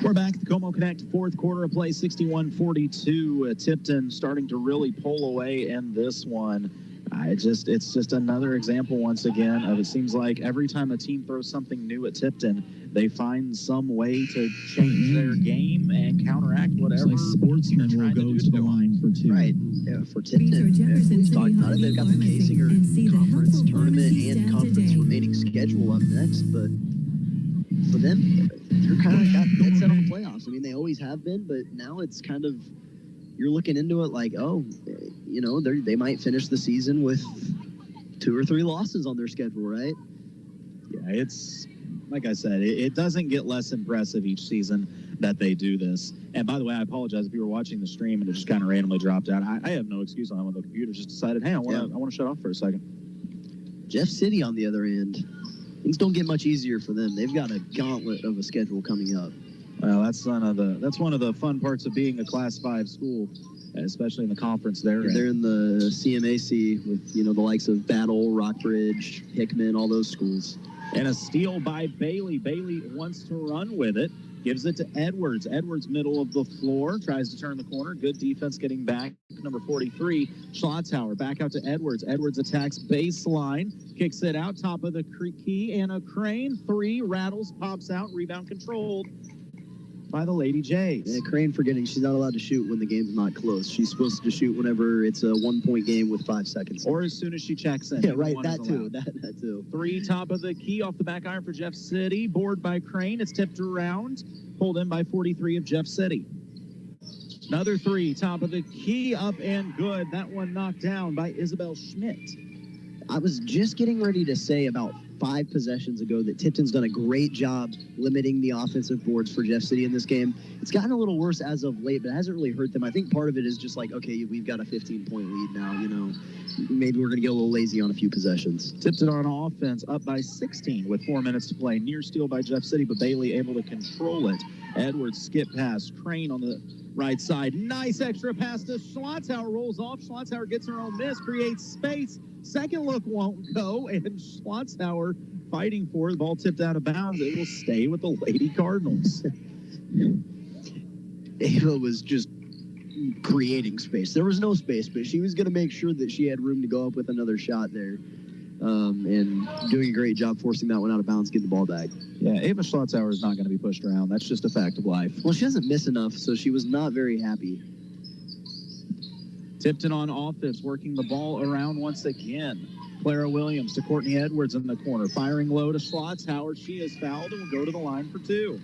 We're back at the Como Connect fourth quarter of play, 61-42. Tipton starting to really pull away in this one. It's just another example once again of, it seems like every time a team throws something new at Tipton, they find some way to change their game and counteract whatever. Like Sportsmen will go to the line for two. Right. Yeah, for Tipton. We've talked about it. They've got the Casinger Conference tournament and conference remaining schedule up next, but for them, they're kind of got dead set on the playoffs. I mean, they always have been, but now it's kind of, you're looking into it like, oh, you know, they might finish the season with 2 or 3 losses on their schedule, right? Yeah, it's, like I said, it doesn't get less impressive each season that they do this. And by the way, I apologize if you were watching the stream and it just kind of randomly dropped out. I have no excuse on that when the computer just decided, hey, I want to shut off for a second. Jeff City, on the other end, things don't get much easier for them. They've got a gauntlet of a schedule coming up. Well, that's one of the fun parts of being a Class 5 school, especially in the conference there. They're in the CMAC with, you know, the likes of Battle, Rockbridge, Hickman, all those schools. And a steal by Bailey. Bailey wants to run with it. Gives it to Edwards. Edwards, middle of the floor, tries to turn the corner. Good defense getting back. Number 43, Schlotzhauer. Back out to Edwards. Edwards attacks baseline. Kicks it out, top of the key, and a crane. 3, rattles, pops out, rebound controlled by the Lady Jays. Yeah, Crane forgetting she's not allowed to shoot when the game's not close. She's supposed to shoot whenever it's a 1-point game with 5 seconds. Or as soon as she checks in. Yeah, right, that too. That too. 3, top of the key, off the back iron for Jeff City. Board by Crane. It's tipped around. Pulled in by 43 of Jeff City. Another 3, top of the key, up and good. That one knocked down by Isabel Schmidt. I was just getting ready to say about 5 possessions ago that Tipton's done a great job limiting the offensive boards for Jeff City in this game. It's gotten a little worse as of late, but it hasn't really hurt them. I think part of it is just like, okay, we've got a 15-point lead now, you know. Maybe we're going to get a little lazy on a few possessions. Tipton on offense, up by 16 with 4 minutes to play. Near steal by Jeff City, but Bailey able to control it. Edwards skip pass. Crane on the right side. Nice extra pass to Schlotzhauer. Rolls off. Schlotzhauer gets her own miss, creates space. Second look won't go, and Schlotzhauer fighting for it. The ball tipped out of bounds. It will stay with the Lady Cardinals. Ava was just creating space. There was no space, but she was going to make sure that she had room to go up with another shot there. And doing a great job forcing that one out of bounds, getting the ball back. Yeah, Ava Schlotzhauer is not going to be pushed around. That's just a fact of life. Well, she doesn't miss enough, so she was not very happy. Tipton on offense, working the ball around once again. Clara Williams to Courtney Edwards in the corner. Firing low to Schlotzhauer. She is fouled and will go to the line for 2.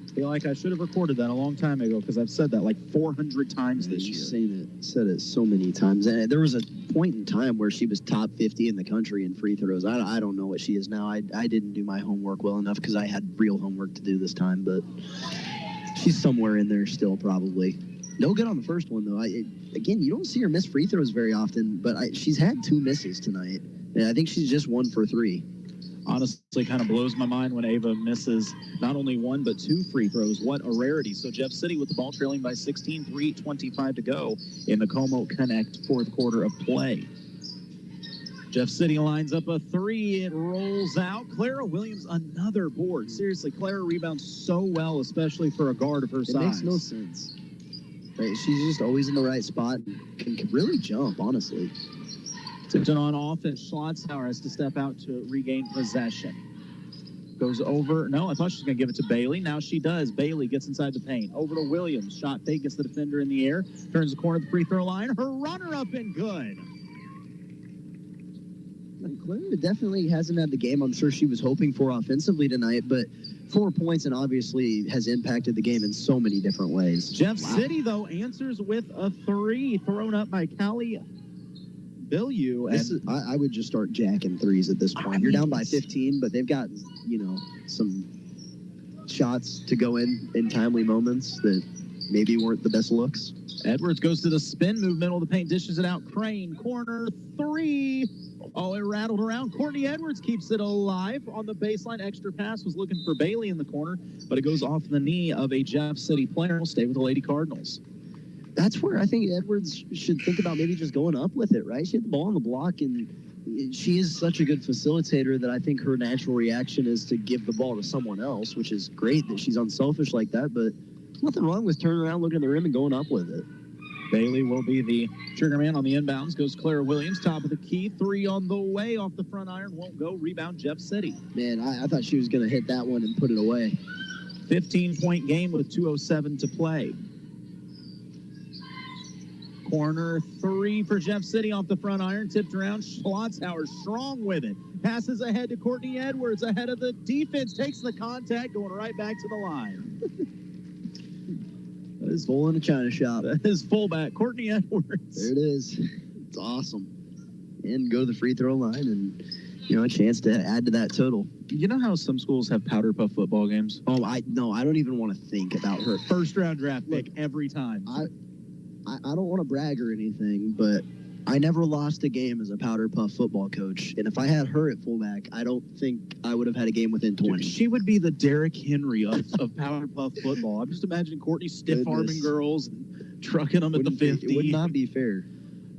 I feel like I should have recorded that a long time ago because I've said that like 400 times this year. Said it so many times. And there was a point in time where she was top 50 in the country in free throws. I don't know what she is now. I didn't do my homework well enough because I had real homework to do this time, but she's somewhere in there still probably. No good on the first one, though. Again, you don't see her miss free throws very often, but she's had 2 misses tonight. And I think she's just 1 for 3. Honestly, kind of blows my mind when Ava misses not only 1 but 2 free throws. What a rarity. So Jeff City with the ball trailing by 16, 3:25 to go in the Como Connect fourth quarter of play. Jeff City lines up a 3. It rolls out. Clara Williams, another board. Seriously, Clara rebounds so well, especially for a guard of her size. It makes no sense. Right, she's just always in the right spot and can really jump, honestly. Tipton on offense. Schlotzhauer has to step out to regain possession. Goes over. No, I thought she was going to give it to Bailey. Now she does. Bailey gets inside the paint. Over to Williams. Shot fake, gets the defender in the air. Turns the corner of the free throw line. Her runner up and good. Clara definitely hasn't had the game I'm sure she was hoping for offensively tonight, but 4 points and obviously has impacted the game in so many different ways. Jeff City, though, answers with a 3 thrown up by Callie Billieu. I would just start jacking 3s at this point. You're down by 15, but they've got, you know, some shots to go in timely moments that maybe weren't the best looks. Edwards goes to the spin move, middle of the paint, dishes it out. Crane, corner, 3. Oh, it rattled around. Courtney Edwards keeps it alive on the baseline. Extra pass was looking for Bailey in the corner, but it goes off the knee of a Jeff City player. Will stay with the Lady Cardinals. That's where I think Edwards should think about maybe just going up with it, right? She had the ball on the block and she is such a good facilitator that I think her natural reaction is to give the ball to someone else, which is great that she's unselfish like that, but nothing wrong with turning around, looking at the rim, and going up with it. Bailey will be the trigger man on the inbounds. Goes Clara Williams, top of the key. 3 on the way off the front iron. Won't go. Rebound, Jeff City. Man, I thought she was going to hit that one and put it away. 15-point game with 2:07 to play. Corner 3 for Jeff City off the front iron. Tipped around. Schlotzhauer strong with it. Passes ahead to Courtney Edwards. Ahead of the defense. Takes the contact. Going right back to the line. That is full in a china shop. That is fullback Courtney Edwards. There it is. It's awesome. And go to the free throw line and, a chance to add to that total. You know how some schools have powder puff football games? Oh, I don't even want to think about her. First round draft pick every time. I don't want to brag or anything, but I never lost a game as a powder puff football coach. And if I had her at fullback, I don't think I would have had a game within 20. She would be the Derrick Henry of powder puff football. I'm just imagining Courtney stiff-arming girls and trucking them at the 50. It would not be fair.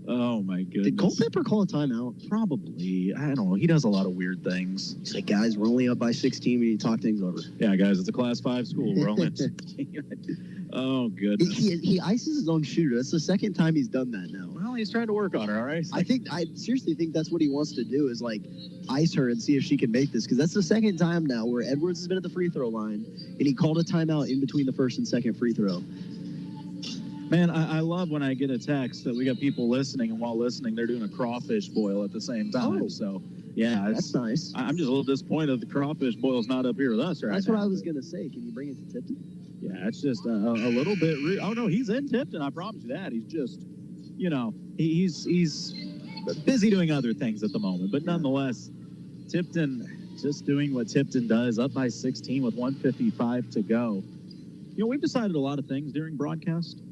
Oh, my goodness. Did Culpepper call a timeout? Probably. I don't know. He does a lot of weird things. He's like, guys, we're only up by 16. We need to talk things over. Yeah, guys, it's a Class 5 school. We're only up 16. Oh, goodness. He ices his own shooter. That's the second time he's done that now. Well, he's trying to work on her, all right? I seriously think that's what he wants to do is, ice her and see if she can make this. Because that's the second time now where Edwards has been at the free throw line, and he called a timeout in between the first and second free throw. Man, I love when I get a text that we got people listening, and while listening, they're doing a crawfish boil at the same time. Oh. So, yeah. That's nice. I'm just a little disappointed the crawfish boil's not up here with us right now. That's what I was going to say. Can you bring it to Tipton? Yeah, it's just a little bit rude. Oh, no, he's in Tipton. I promise you that. He's just, he's busy doing other things at the moment. But nonetheless, Tipton just doing what Tipton does, up by 16 with 1:55 to go. We've decided a lot of things during broadcast.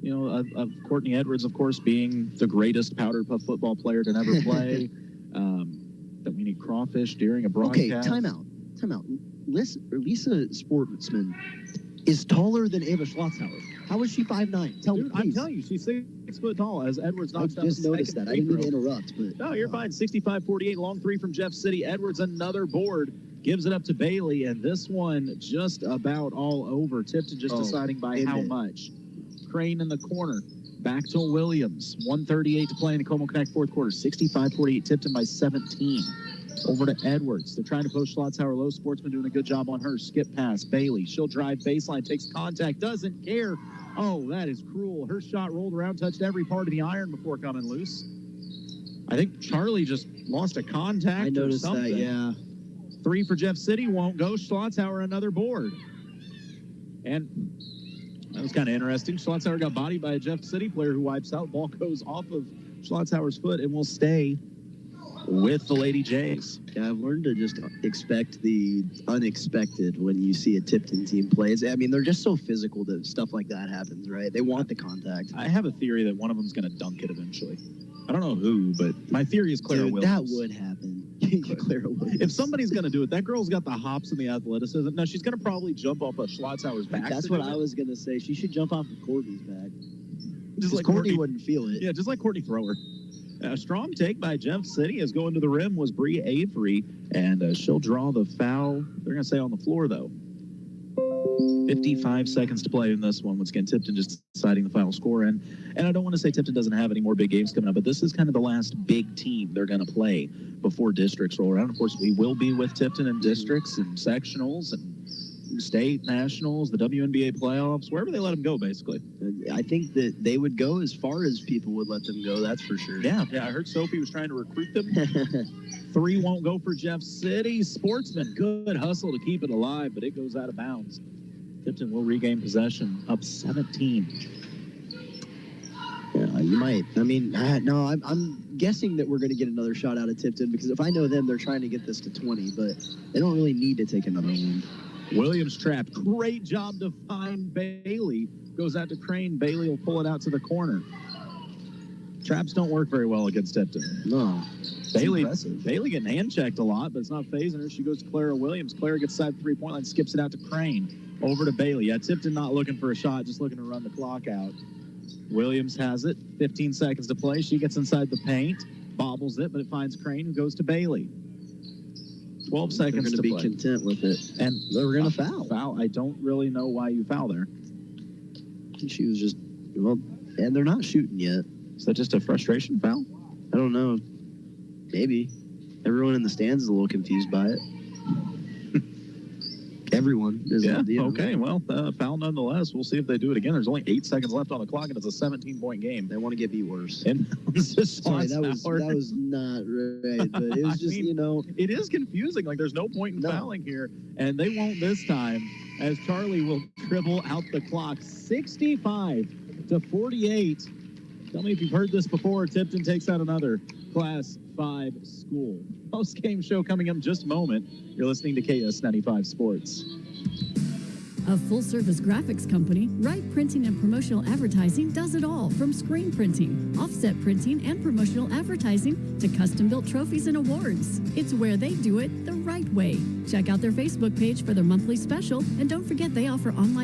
Of Courtney Edwards, of course, being the greatest powder puff football player to never play. That we need crawfish during a broadcast. Okay, timeout. Lisa Sportsman is taller than Ava Schlotzhauer. How is she 5'9"? Tell me, please. I'm telling you, she's 6 foot tall. As Edwards knocks down I just noticed that. I didn't mean to interrupt. But no, you're fine. 65-48, long 3 from Jeff City. Edwards, another board, gives it up to Bailey, and this one just about all over. Tipton just deciding by how much. Crane in the corner. Back to Williams. 1:38 to play in the Como Connect fourth quarter. 65-48, Tipton by 17. Over to Edwards. They're trying to post Schlotzhauer low. Sportsman doing a good job on her. Skip pass. Bailey. She'll drive baseline. Takes contact. Doesn't care. Oh, that is cruel. Her shot rolled around, touched every part of the iron before coming loose. I think Charlie just lost a contact. I noticed or something. that, yeah. 3 for Jeff City. Won't go. Schlotzhauer another board. And that was kind of interesting. Schlotzhauer got bodied by a Jeff City player who wipes out. Ball goes off of Schlotzhauer's foot and will stay with the Lady Jays. Yeah, I've learned to just expect the unexpected when you see a Tipton team play. I mean, they're just so physical that stuff like that happens, right? They want the contact. I have a theory that one of them's going to dunk it eventually. I don't know who, but my theory is Clara Williams. That would happen. Clara Williams. If somebody's going to do it, that girl's got the hops and the athleticism. No, she's going to probably jump off of Schlotzhauer's back. That's what I was going to say. She should jump off of Courtney's back. Just like Courtney wouldn't feel it. Yeah, just like Courtney Thrower. A strong take by Jeff City as going to the rim was Bree Avery, and she'll draw the foul. They're going to say on the floor, though. 55 seconds to play in this one. Once again, Tipton just deciding the final score. And I don't want to say Tipton doesn't have any more big games coming up, but this is kind of the last big team they're going to play before districts roll around. Of course, we will be with Tipton in districts and sectionals and state, nationals, the WNBA playoffs, wherever they let them go, basically. I think that they would go as far as people would let them go, that's for sure. Yeah, I heard Sophie was trying to recruit them. 3 won't go for Jeff City. Sportsman, good hustle to keep it alive, but it goes out of bounds. Tipton will regain possession, up 17. Yeah, you might. I mean, no, I'm guessing that we're going to get another shot out of Tipton because if I know them, they're trying to get this to 20, but they don't really need to take another one. Williams trapped. Great job to find Bailey. Goes out to Crane. Bailey will pull it out to the corner. Traps don't work very well against Tipton. No. Bailey getting hand-checked a lot, but it's not phasing her. She goes to Clara Williams. Clara gets side the three-point line, skips it out to Crane. Over to Bailey. Yeah, Tipton not looking for a shot, just looking to run the clock out. Williams has it. 15 seconds to play. She gets inside the paint. bobbles it, but it finds Crane, who goes to Bailey. 12 seconds to be play. Content with it, And they're going to foul. Foul. I don't really know why you foul there. She was just and they're not shooting yet. Is that just a frustration foul? I don't know. Maybe. Everyone in the stands is a little confused by it. Everyone is. Yeah, okay. Well, foul nonetheless. We'll see if they do it again. There's only 8 seconds left on the clock, and it's a 17-point game. They want to get beat worse. And sorry, that was not right, but it was just, It is confusing. Like, there's no point in fouling here, and they won't this time, as Charlie will dribble out the clock. 65-48. Tell me if you've heard this before. Tipton takes out another Class 5 school. Post-game show coming up in just a moment. You're listening to KS95 Sports. A full-service graphics company, Wright Printing and Promotional Advertising does it all, from screen printing, offset printing, and promotional advertising to custom-built trophies and awards. It's where they do it the right way. Check out their Facebook page for their monthly special, and don't forget they offer online